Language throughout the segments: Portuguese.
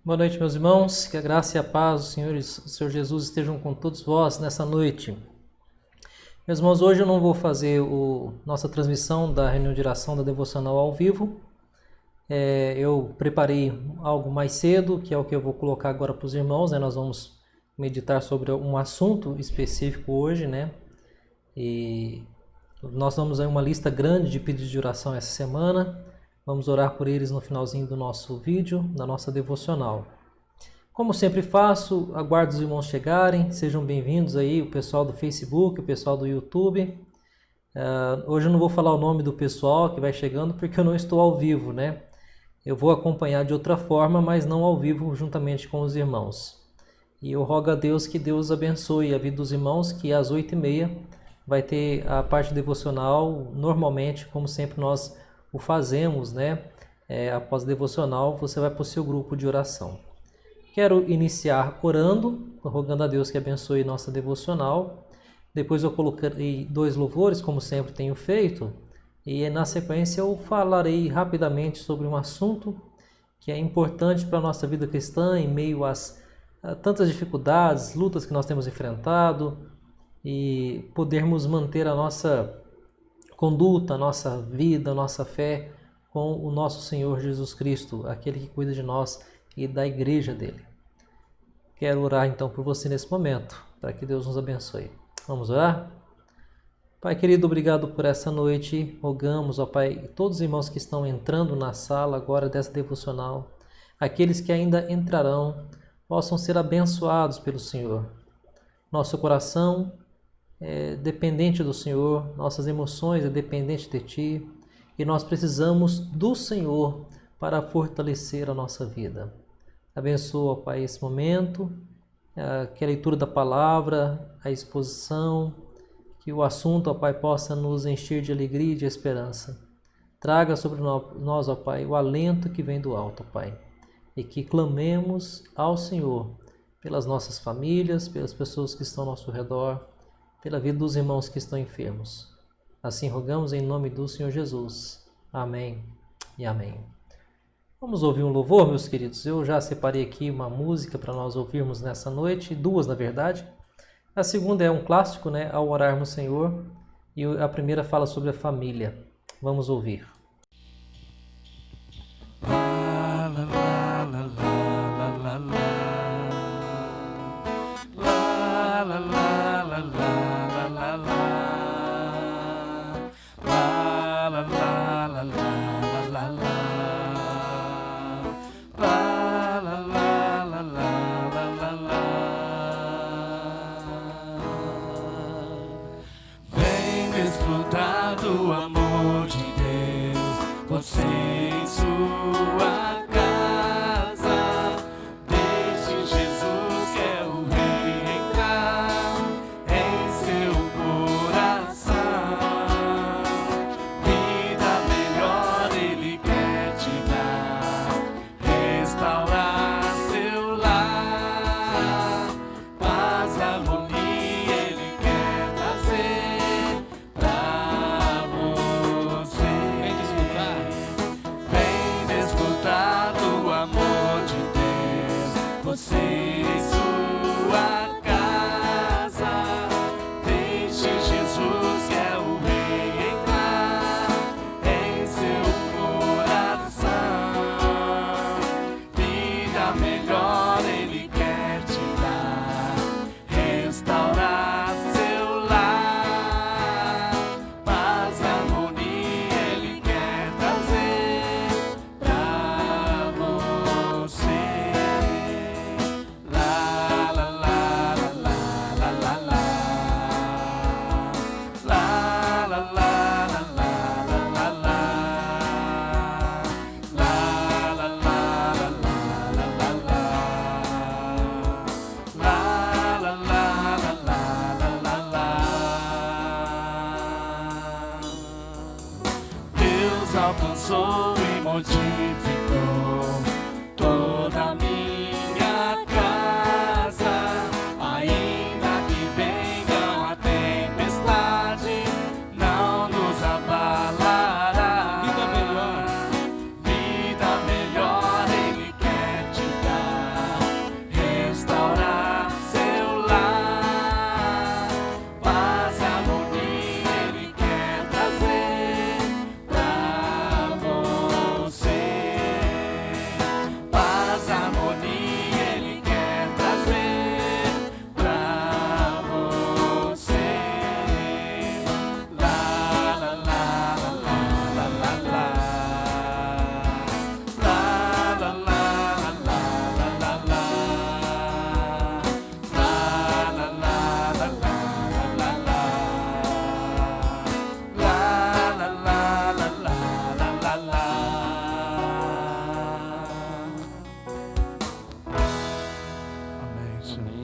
Boa noite, meus irmãos. Que a graça e a paz do Senhor Jesus estejam com todos vós nessa noite. Meus irmãos, hoje eu não vou fazer nossa transmissão da reunião de oração da devocional ao vivo. Eu preparei algo mais cedo, que é o que eu vou colocar agora para os irmãos. Nós vamos meditar sobre um assunto específico hoje, E nós damos aí uma lista grande de pedidos de oração essa semana. Vamos orar por eles no finalzinho do nosso vídeo, da nossa devocional. Como sempre faço, aguardo os irmãos chegarem. Sejam bem-vindos aí, o pessoal do Facebook, o pessoal do YouTube. Hoje eu não vou falar o nome do pessoal que vai chegando, porque eu não estou ao vivo, Eu vou acompanhar de outra forma, mas não ao vivo, juntamente com os irmãos. E eu rogo a Deus que Deus abençoe a vida dos irmãos, que às 8h30 vai ter a parte devocional, normalmente, como sempre nós o fazemos, após a devocional, você vai para o seu grupo de oração. Quero iniciar orando, rogando a Deus que abençoe nossa devocional. Depois eu colocarei 2 louvores, como sempre tenho feito. E na sequência eu falarei rapidamente sobre um assunto que é importante para a nossa vida cristã, em meio a tantas dificuldades, lutas que nós temos enfrentado, e podermos manter a nossa conduta, a nossa vida, a nossa fé com o nosso Senhor Jesus Cristo, aquele que cuida de nós e da igreja dele. Quero orar então por você nesse momento, para que Deus nos abençoe. Vamos orar? Pai querido, obrigado por essa noite. Rogamos, ó Pai, todos os irmãos que estão entrando na sala agora dessa devocional, aqueles que ainda entrarão, possam ser abençoados pelo Senhor. Nosso coração é dependente do Senhor, nossas emoções é dependente de Ti, e nós precisamos do Senhor para fortalecer a nossa vida. Abençoa, Pai, esse momento, que a leitura da palavra, a exposição, que o assunto, ó Pai, possa nos encher de alegria e de esperança. Traga sobre nós, ó Pai, o alento que vem do alto, ó Pai, e que clamemos ao Senhor pelas nossas famílias, pelas pessoas que estão ao nosso redor, pela vida dos irmãos que estão enfermos. Assim rogamos em nome do Senhor Jesus. Amém e amém. Vamos ouvir um louvor, meus queridos. Eu já separei aqui uma música para nós ouvirmos nessa noite, 2 na verdade. A segunda é um clássico, Ao Orarmos Senhor, e a primeira fala sobre a família. Vamos ouvir. Do amor de Deus, você em sua casa, deixe Jesus, que é o Rei, entrar em seu coração. Vida melhor Ele quer te dar, restaurar seu lar, paz e harmonia Ele quer trazer pra você. Vem desfrutar do amor de Deus, você em sua casa, deixe Jesus, que é o Rei, entrar em seu coração. Vida melhor Ele quer te dar, restaurar seu lar, paz e harmonia Ele quer trazer pra você. La la la la la la la la la la la la la la la la la Deus alcançou e modificou toda a minha casa, ainda que venham a tempestade, não nos abalará. Vida melhor Ele quer te dar. Amém.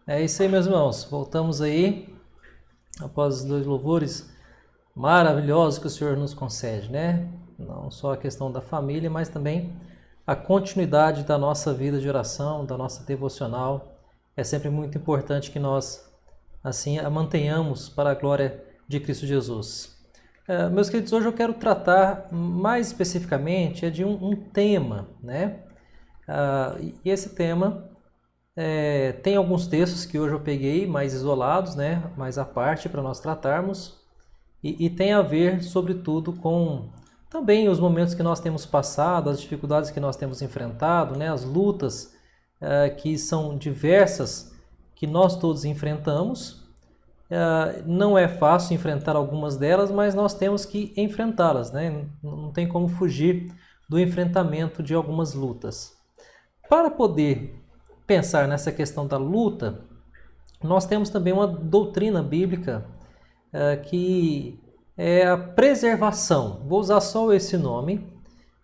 É isso aí, meus irmãos. Voltamos aí, após os 2 louvores maravilhosos que o Senhor nos concede, né? Não só a questão da família, mas também a continuidade da nossa vida de oração, da nossa devocional. É sempre muito importante que nós, assim, a mantenhamos para a glória de Cristo Jesus. Meus queridos, hoje eu quero tratar mais especificamente de um tema, né? E esse tema tem alguns textos que hoje eu peguei mais isolados, né? Mais à parte para nós tratarmos. E tem a ver, sobretudo, com também os momentos que nós temos passado, as dificuldades que nós temos enfrentado, né? As lutas que são diversas, que nós todos enfrentamos. Não é fácil enfrentar algumas delas, mas nós temos que enfrentá-las, né? Não tem como fugir do enfrentamento de algumas lutas. Para poder pensar nessa questão da luta, nós temos também uma doutrina bíblica que é a preservação. Vou usar só esse nome.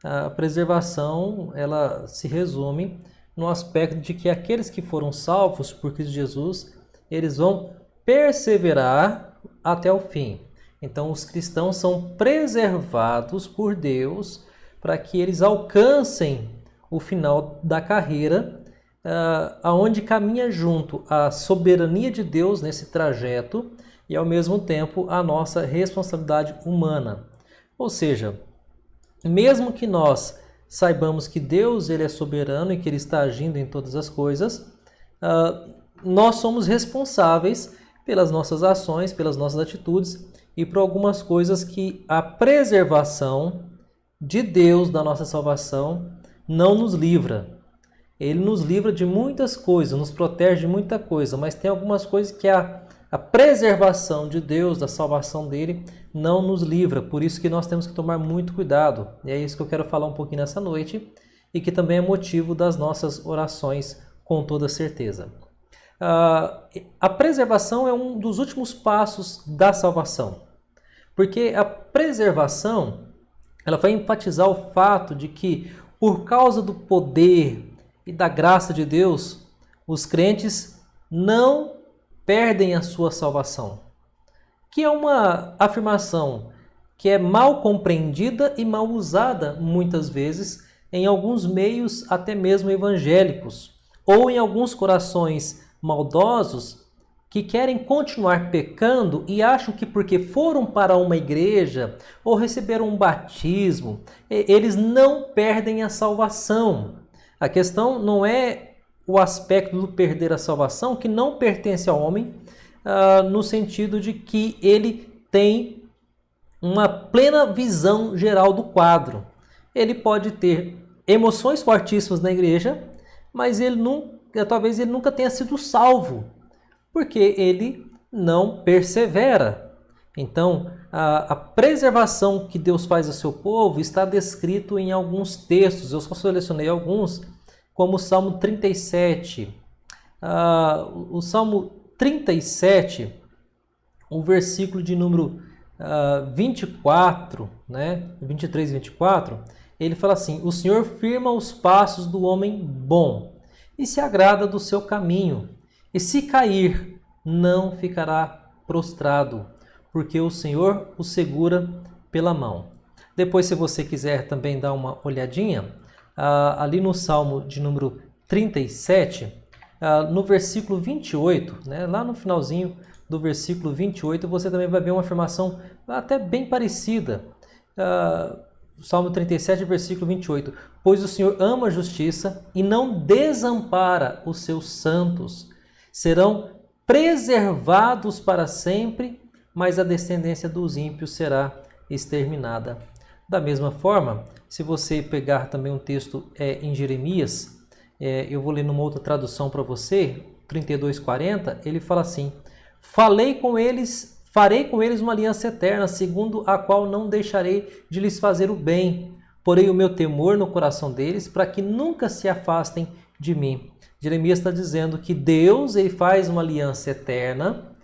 A preservação, ela se resume no aspecto de que aqueles que foram salvos por Cristo Jesus, eles vão perseverar até o fim. Então, os cristãos são preservados por Deus para que eles alcancem o final da carreira, aonde caminha junto a soberania de Deus nesse trajeto e, ao mesmo tempo, a nossa responsabilidade humana. Ou seja, mesmo que nós saibamos que Deus ele é soberano e que Ele está agindo em todas as coisas, nós somos responsáveis pelas nossas ações, pelas nossas atitudes e por algumas coisas que a preservação de Deus da nossa salvação não nos livra. Ele nos livra de muitas coisas, nos protege de muita coisa, mas tem algumas coisas que a preservação de Deus, da salvação dele, não nos livra. Por isso que nós temos que tomar muito cuidado. E é isso que eu quero falar um pouquinho nessa noite e que também é motivo das nossas orações com toda certeza. A preservação é um dos últimos passos da salvação. Porque a preservação ela vai enfatizar o fato de que, por causa do poder e da graça de Deus, os crentes não perdem a sua salvação. Que é uma afirmação que é mal compreendida e mal usada muitas vezes em alguns meios até mesmo evangélicos, ou em alguns corações maldosos que querem continuar pecando e acham que porque foram para uma igreja ou receberam um batismo, eles não perdem a salvação. A questão não é o aspecto do perder a salvação, que não pertence ao homem, no sentido de que ele tem uma plena visão geral do quadro. Ele pode ter emoções fortíssimas na igreja, mas talvez ele nunca tenha sido salvo, porque ele não persevera. Então, a preservação que Deus faz ao seu povo está descrito em alguns textos. Eu só selecionei alguns, como o Salmo 37. O Salmo 37, o versículo de número 24, 23 e 24, ele fala assim: o Senhor firma os passos do homem bom e se agrada do seu caminho. E se cair, não ficará prostrado, porque o Senhor o segura pela mão. Depois, se você quiser também dar uma olhadinha, ali no Salmo de número 37, no versículo 28, lá no finalzinho do versículo 28, você também vai ver uma afirmação até bem parecida. Salmo 37, versículo 28. Pois o Senhor ama a justiça e não desampara os seus santos. Serão preservados para sempre, mas a descendência dos ímpios será exterminada. Da mesma forma, se você pegar também um texto em Jeremias, eu vou ler numa outra tradução para você, 32:40, ele fala assim: farei com eles uma aliança eterna, segundo a qual não deixarei de lhes fazer o bem. Porei o meu temor no coração deles, para que nunca se afastem de mim. Jeremias está dizendo que Deus, ele faz uma aliança eterna.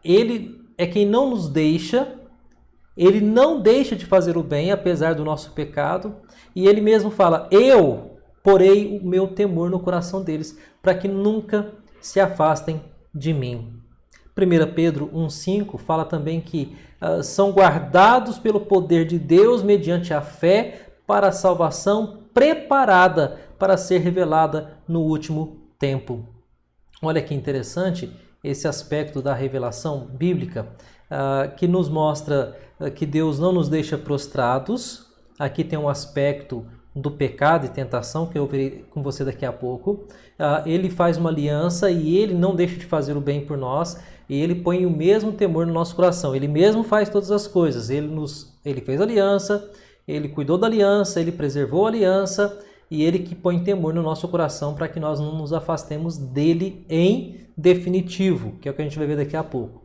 Ele é quem não nos deixa. Ele não deixa de fazer o bem, apesar do nosso pecado. E ele mesmo fala: eu porei o meu temor no coração deles, para que nunca se afastem de mim. 1 Pedro 1,5 fala também que são guardados pelo poder de Deus mediante a fé para a salvação preparada para ser revelada no último tempo. Olha que interessante esse aspecto da revelação bíblica, que nos mostra que Deus não nos deixa prostrados. Aqui tem um aspecto do pecado e tentação, que eu verei com você daqui a pouco. Ele faz uma aliança e ele não deixa de fazer o bem por nós, e ele põe o mesmo temor no nosso coração. Ele mesmo faz todas as coisas. Ele fez aliança, ele cuidou da aliança, ele preservou a aliança, e ele que põe temor no nosso coração para que nós não nos afastemos dele em definitivo, que é o que a gente vai ver daqui a pouco.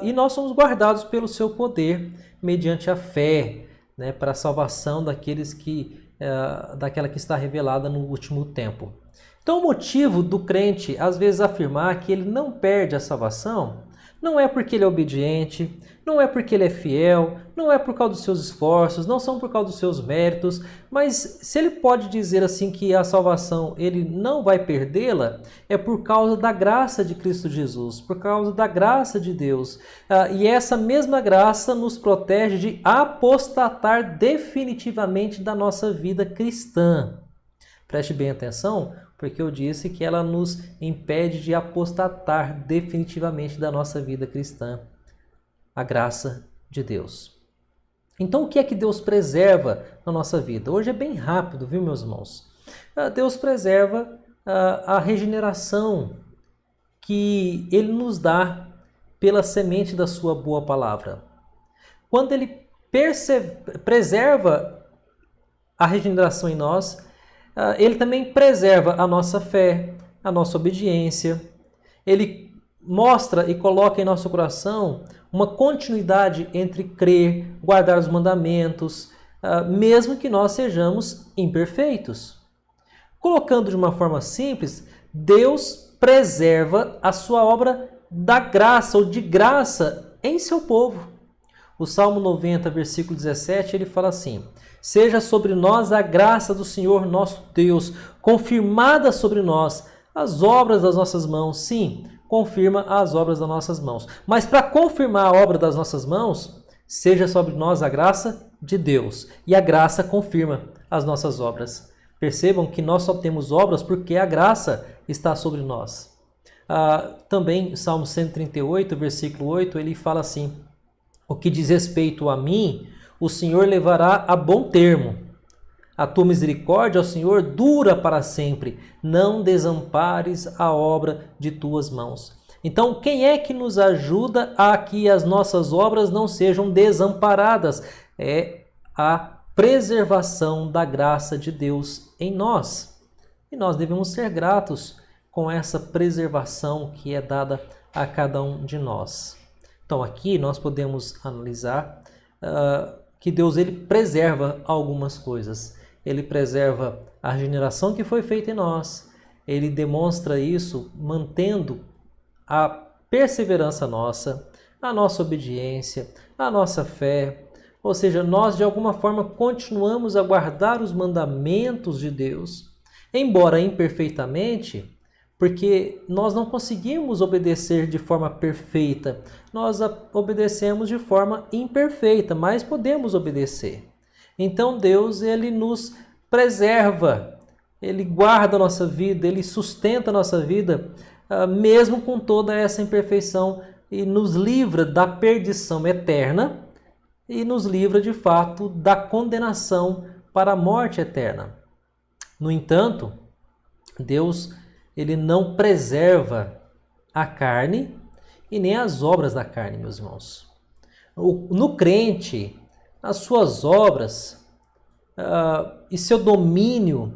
E nós somos guardados pelo seu poder mediante a fé, para a salvação daqueles daquela que está revelada no último tempo. Então, o motivo do crente, às vezes, afirmar que ele não perde a salvação, não é porque ele é obediente, não é porque ele é fiel, não é por causa dos seus esforços, não são por causa dos seus méritos, mas se ele pode dizer assim que a salvação ele não vai perdê-la, é por causa da graça de Cristo Jesus, por causa da graça de Deus. E essa mesma graça nos protege de apostatar definitivamente da nossa vida cristã. Preste bem atenção, porque eu disse que ela nos impede de apostatar definitivamente da nossa vida cristã. A graça de Deus. Então, o que é que Deus preserva na nossa vida? Hoje é bem rápido, viu, meus irmãos? Deus preserva a regeneração que Ele nos dá pela semente da sua boa palavra. Quando Ele preserva a regeneração em nós, Ele também preserva a nossa fé, a nossa obediência. Ele mostra e coloca em nosso coração uma continuidade entre crer, guardar os mandamentos, mesmo que nós sejamos imperfeitos. Colocando de uma forma simples, Deus preserva a sua obra da graça ou de graça em seu povo. O Salmo 90, versículo 17, ele fala assim: seja sobre nós a graça do Senhor nosso Deus, confirmada sobre nós as obras das nossas mãos. Sim, confirma as obras das nossas mãos. Mas para confirmar a obra das nossas mãos, seja sobre nós a graça de Deus. E a graça confirma as nossas obras. Percebam que nós só temos obras porque a graça está sobre nós. Também, Salmo 138, versículo 8, ele fala assim: o que diz respeito a mim, o Senhor levará a bom termo. A tua misericórdia, ó Senhor, dura para sempre. Não desampares a obra de tuas mãos. Então, quem é que nos ajuda a que as nossas obras não sejam desamparadas? É a preservação da graça de Deus em nós. E nós devemos ser gratos com essa preservação que é dada a cada um de nós. Então, aqui nós podemos analisar que Deus ele preserva algumas coisas. Ele preserva a regeneração que foi feita em nós. Ele demonstra isso mantendo a perseverança nossa, a nossa obediência, a nossa fé. Ou seja, nós de alguma forma continuamos a guardar os mandamentos de Deus, embora imperfeitamente, porque nós não conseguimos obedecer de forma perfeita. Nós obedecemos de forma imperfeita, mas podemos obedecer. Então Deus ele nos preserva, Ele guarda a nossa vida, Ele sustenta a nossa vida, mesmo com toda essa imperfeição, e nos livra da perdição eterna e nos livra de fato da condenação para a morte eterna. No entanto, Deus ele não preserva a carne e nem as obras da carne, meus irmãos. No crente, as suas obras e seu domínio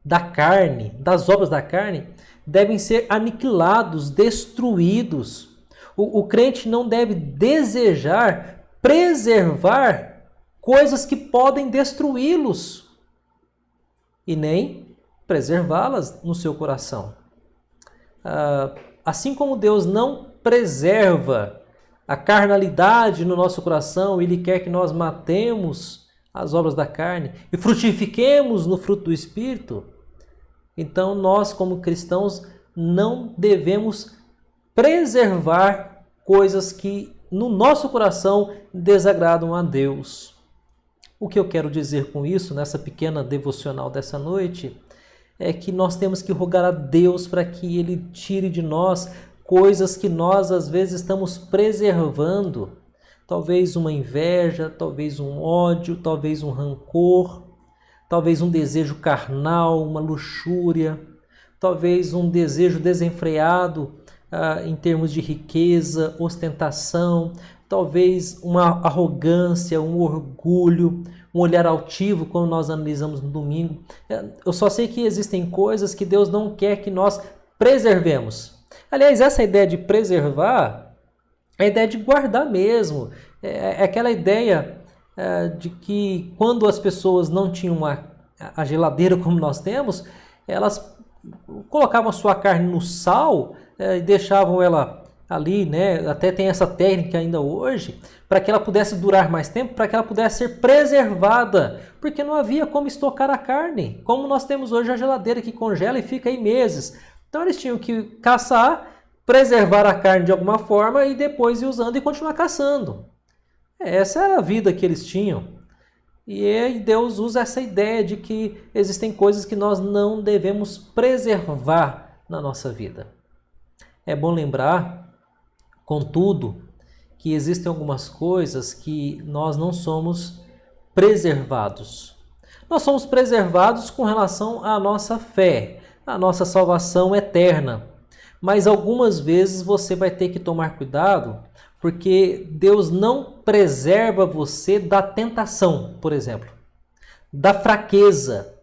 da carne, das obras da carne, devem ser aniquilados, destruídos. O crente não deve desejar preservar coisas que podem destruí-los e nem preservá-las no seu coração. Assim como Deus não preserva a carnalidade no nosso coração, Ele quer que nós matemos as obras da carne e frutifiquemos no fruto do Espírito, então nós como cristãos não devemos preservar coisas que no nosso coração desagradam a Deus. O que eu quero dizer com isso, nessa pequena devocional dessa noite, é que nós temos que rogar a Deus para que Ele tire de nós coisas que nós às vezes estamos preservando. Talvez uma inveja, talvez um ódio, talvez um rancor, talvez um desejo carnal, uma luxúria, talvez um desejo desenfreado em termos de riqueza, ostentação, talvez uma arrogância, um orgulho, um olhar altivo, como nós analisamos no domingo. Eu só sei que existem coisas que Deus não quer que nós preservemos. Aliás, essa ideia de preservar é a ideia de guardar mesmo. É aquela ideia de que quando as pessoas não tinham a geladeira como nós temos, elas colocavam a sua carne no sal e deixavam ela ali, né? Até tem essa técnica ainda hoje, para que ela pudesse durar mais tempo, para que ela pudesse ser preservada, porque não havia como estocar a carne, como nós temos hoje a geladeira que congela e fica aí meses. Então eles tinham que caçar, preservar a carne de alguma forma e depois ir usando e continuar caçando. Essa era a vida que eles tinham. E Deus usa essa ideia de que existem coisas que nós não devemos preservar na nossa vida. É bom lembrar, contudo, que existem algumas coisas que nós não somos preservados. Nós somos preservados com relação à nossa fé, à nossa salvação eterna. Mas algumas vezes você vai ter que tomar cuidado, porque Deus não preserva você da tentação, por exemplo, da fraqueza,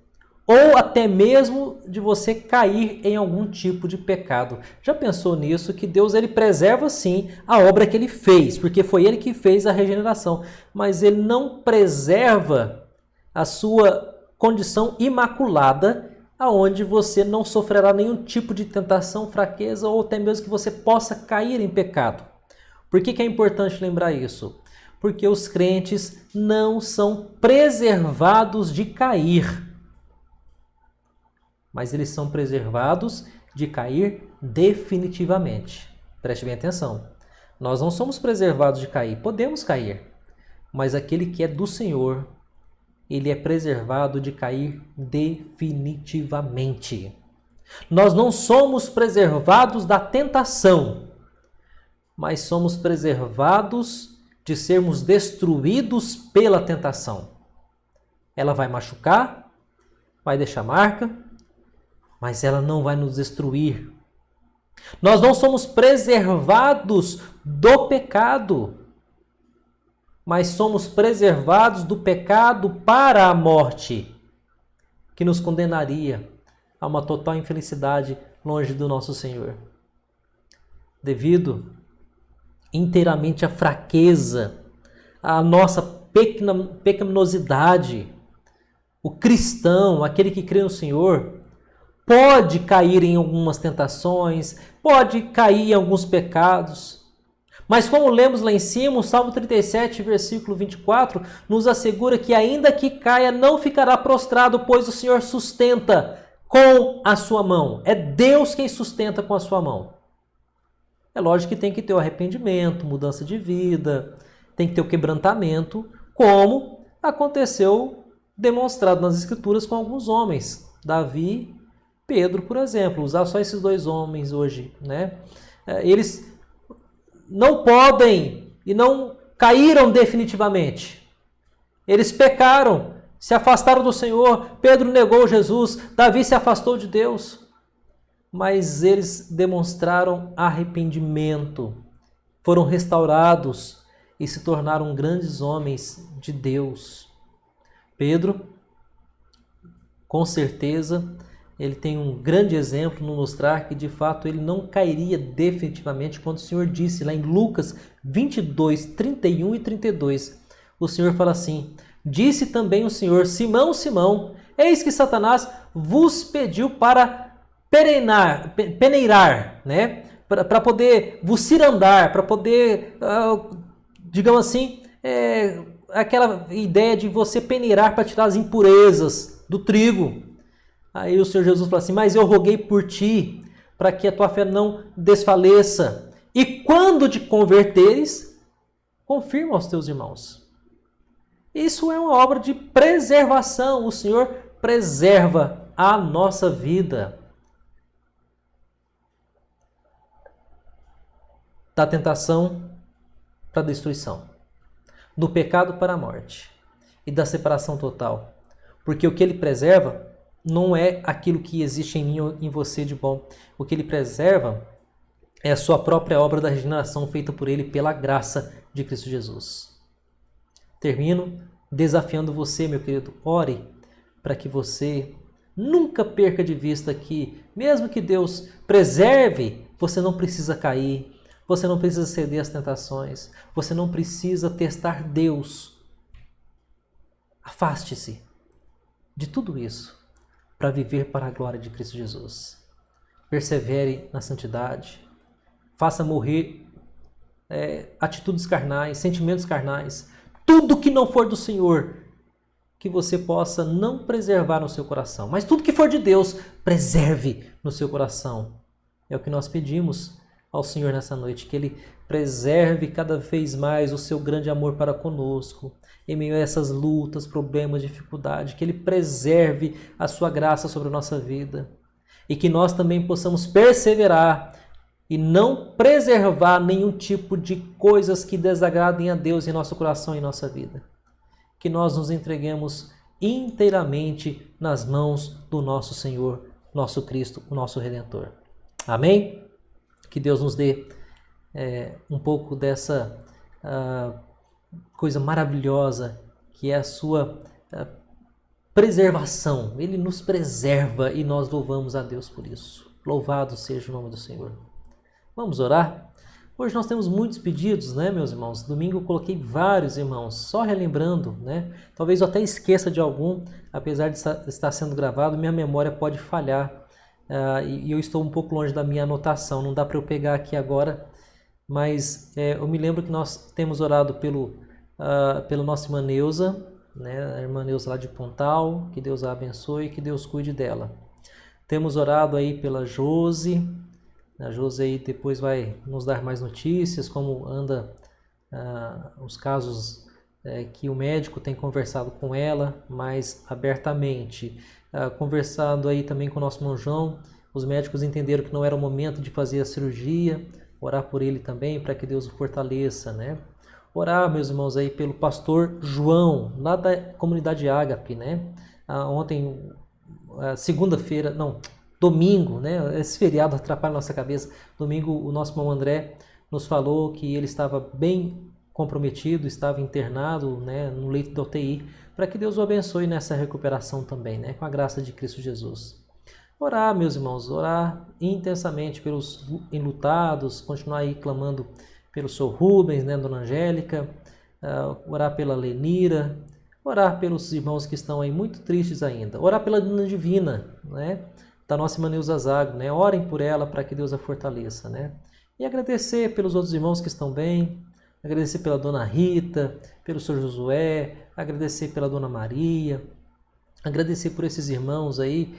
ou até mesmo de você cair em algum tipo de pecado. Já pensou nisso? Que Deus ele preserva sim a obra que Ele fez, porque foi Ele que fez a regeneração, mas Ele não preserva a sua condição imaculada, aonde você não sofrerá nenhum tipo de tentação, fraqueza ou até mesmo que você possa cair em pecado. Por que é importante lembrar isso? Porque os crentes não são preservados de cair, mas eles são preservados de cair definitivamente. Preste bem atenção. Nós não somos preservados de cair, podemos cair, mas aquele que é do Senhor, ele é preservado de cair definitivamente. Nós não somos preservados da tentação, mas somos preservados de sermos destruídos pela tentação. Ela vai machucar, vai deixar marca, mas ela não vai nos destruir. Nós não somos preservados do pecado, mas somos preservados do pecado para a morte, que nos condenaria a uma total infelicidade longe do nosso Senhor. Devido inteiramente à fraqueza, à nossa pecaminosidade, o cristão, aquele que crê no Senhor, pode cair em algumas tentações, pode cair em alguns pecados. Mas como lemos lá em cima, o Salmo 37, versículo 24, nos assegura que ainda que caia, não ficará prostrado, pois o Senhor sustenta com a sua mão. É Deus quem sustenta com a sua mão. É lógico que tem que ter o arrependimento, mudança de vida, tem que ter o quebrantamento, como aconteceu demonstrado nas Escrituras com alguns homens. Davi, Pedro, por exemplo. Usar só esses dois homens hoje, né? Eles não podem e não caíram definitivamente. Eles pecaram, se afastaram do Senhor. Pedro negou Jesus, Davi se afastou de Deus. Mas eles demonstraram arrependimento, foram restaurados e se tornaram grandes homens de Deus. Pedro, com certeza, ele tem um grande exemplo no mostrar que de fato ele não cairia definitivamente quando o Senhor disse lá em Lucas 22, 31 e 32. O Senhor fala assim: disse também o Senhor: Simão, Simão, eis que Satanás vos pediu para peneirar, né? Para poder vos cirandar, para poder, digamos assim, aquela ideia de você peneirar para tirar as impurezas do trigo. Aí o Senhor Jesus fala assim: mas eu roguei por ti, para que a tua fé não desfaleça. E quando te converteres, confirma aos teus irmãos. Isso é uma obra de preservação. O Senhor preserva a nossa vida. Da tentação para a destruição. Do pecado para a morte. E da separação total. Porque o que ele preserva não é aquilo que existe em mim ou em você de bom. O que ele preserva é a sua própria obra da regeneração feita por ele pela graça de Cristo Jesus. Termino desafiando você, meu querido. Ore para que você nunca perca de vista que, mesmo que Deus preserve, você não precisa cair. Você não precisa ceder às tentações. Você não precisa testar Deus. Afaste-se de tudo isso para viver para a glória de Cristo Jesus. Persevere na santidade. Faça morrer atitudes carnais, sentimentos carnais. Tudo que não for do Senhor, que você possa não preservar no seu coração. Mas tudo que for de Deus, preserve no seu coração. É o que nós pedimos ao Senhor nessa noite, que Ele preserve cada vez mais o seu grande amor para conosco, em meio a essas lutas, problemas, dificuldades, que Ele preserve a sua graça sobre a nossa vida, e que nós também possamos perseverar e não preservar nenhum tipo de coisas que desagradem a Deus em nosso coração e em nossa vida. Que nós nos entreguemos inteiramente nas mãos do nosso Senhor, nosso Cristo, o nosso Redentor. Amém? Que Deus nos dê um pouco dessa coisa maravilhosa que é a sua preservação. Ele nos preserva e nós louvamos a Deus por isso. Louvado seja o nome do Senhor. Vamos orar? Hoje nós temos muitos pedidos, né, meus irmãos? Domingo eu coloquei vários irmãos, só relembrando, né? Talvez eu até esqueça de algum, apesar de estar sendo gravado, minha memória pode falhar. E eu estou um pouco longe da minha anotação, não dá para eu pegar aqui agora, mas eu me lembro que nós temos orado pela nossa irmã Neuza, né, a irmã Neuza lá de Pontal, que Deus a abençoe e que Deus cuide dela. Temos orado aí pela Josi, a Josi aí depois vai nos dar mais notícias, como anda os casos que o médico tem conversado com ela mais abertamente, conversado aí também com o nosso irmão João. Os médicos entenderam que não era o momento de fazer a cirurgia, orar por ele também para que Deus o fortaleça, né? Orar, meus irmãos, aí pelo pastor João, lá da comunidade Ágape, né? Ontem, segunda-feira, não, domingo, né? Esse feriado atrapalha a nossa cabeça. Domingo, o nosso irmão André nos falou que ele estava bem comprometido, estava internado, né, no leito da UTI, para que Deus o abençoe nessa recuperação também, né? Com a graça de Cristo Jesus. Orar, meus irmãos, orar intensamente pelos enlutados, continuar aí clamando pelo seu Rubens, né, Dona Angélica, orar pela Lenira, orar pelos irmãos que estão aí muito tristes ainda, orar pela Dona Divina, né, da nossa irmã Neuza Zago, né, orem por ela para que Deus a fortaleça, né, e agradecer pelos outros irmãos que estão bem, agradecer pela Dona Rita, pelo Sr. Josué, agradecer pela Dona Maria, agradecer por esses irmãos aí,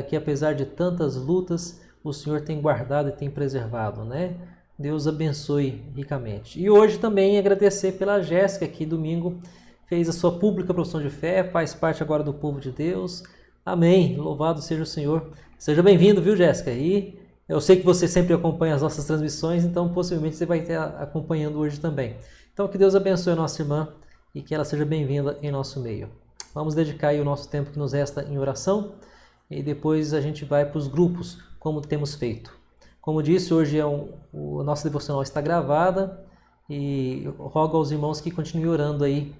que apesar de tantas lutas, o Senhor tem guardado e tem preservado, né? Deus abençoe ricamente. E hoje também agradecer pela Jéssica, que domingo fez a sua pública profissão de fé, faz parte agora do povo de Deus. Amém. Louvado seja o Senhor. Seja bem-vindo, viu, Jéssica? E eu sei que você sempre acompanha as nossas transmissões, então possivelmente você vai estar acompanhando hoje também. Então que Deus abençoe a nossa irmã e que ela seja bem-vinda em nosso meio. Vamos dedicar aí o nosso tempo que nos resta em oração. E depois a gente vai para os grupos, como temos feito. Como disse, hoje a nossa devocional está gravada e eu rogo aos irmãos que continuem orando aí,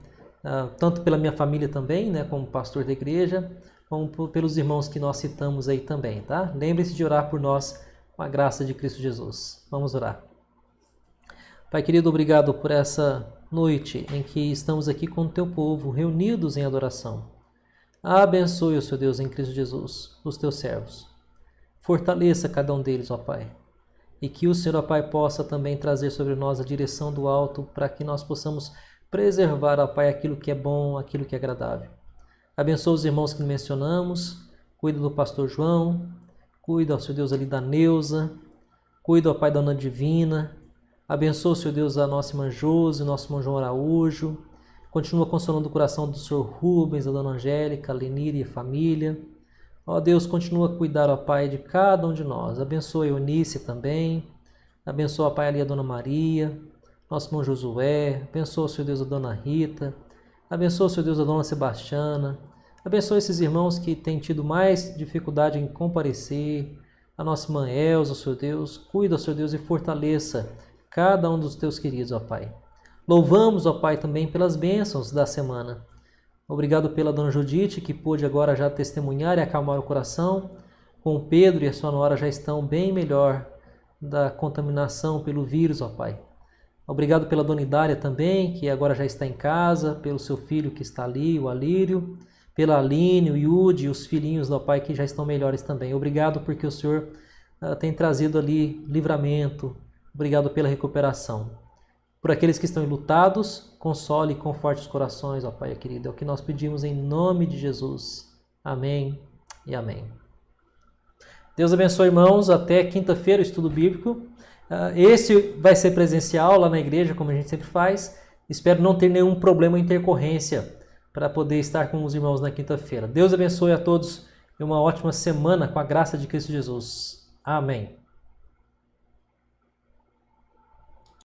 tanto pela minha família também, né, como pastor da igreja, como pelos irmãos que nós citamos aí também, tá? Lembre-se de orar por nós com a graça de Cristo Jesus. Vamos orar. Pai querido, obrigado por essa noite em que estamos aqui com o teu povo, reunidos em adoração. Abençoe, ó Senhor Deus, em Cristo Jesus, os teus servos. Fortaleça cada um deles, ó Pai. E que o Senhor, ó Pai, possa também trazer sobre nós a direção do alto para que nós possamos preservar, ó Pai, aquilo que é bom, aquilo que é agradável. Abençoe os irmãos que mencionamos. Cuida do pastor João. Cuida, ó Senhor Deus, ali da Neuza. Cuida, ó Pai, da Ana Divina. Abençoe, Senhor Deus, a nossa irmã Josi, o nosso irmão João Araújo. Continua consolando o coração do Sr. Rubens, da Dona Angélica, a Lenira e a família. Ó Deus, continua a cuidar, ó Pai, de cada um de nós. Abençoe a Eunice também. Abençoa, ó Pai, ali a Dona Maria, nosso irmão Josué. Abençoa, Senhor Deus, a Dona Rita. Abençoa, Senhor Deus, a Dona Sebastiana. Abençoa esses irmãos que têm tido mais dificuldade em comparecer. A nossa irmã Elza, Senhor Deus. Cuida, Senhor Deus, e fortaleça cada um dos teus queridos, ó Pai. Louvamos, ó Pai, também pelas bênçãos da semana. Obrigado pela Dona Judite, que pôde agora já testemunhar e acalmar o coração. Com o Pedro e a sua nora já estão bem melhor da contaminação pelo vírus, ó Pai. Obrigado pela Dona Idália também, que agora já está em casa, pelo seu filho que está ali, o Alírio, pela Aline, o Yudi e os filhinhos, ó Pai, que já estão melhores também. Obrigado porque o Senhor tem trazido ali livramento. Obrigado pela recuperação. Por aqueles que estão enlutados, console e conforte os corações, ó Pai querido. É o que nós pedimos em nome de Jesus. Amém e amém. Deus abençoe, irmãos. Até quinta-feira o estudo bíblico. Esse vai ser presencial lá na igreja, como a gente sempre faz. Espero não ter nenhum problema ou intercorrência para poder estar com os irmãos na quinta-feira. Deus abençoe a todos e uma ótima semana com a graça de Cristo Jesus. Amém.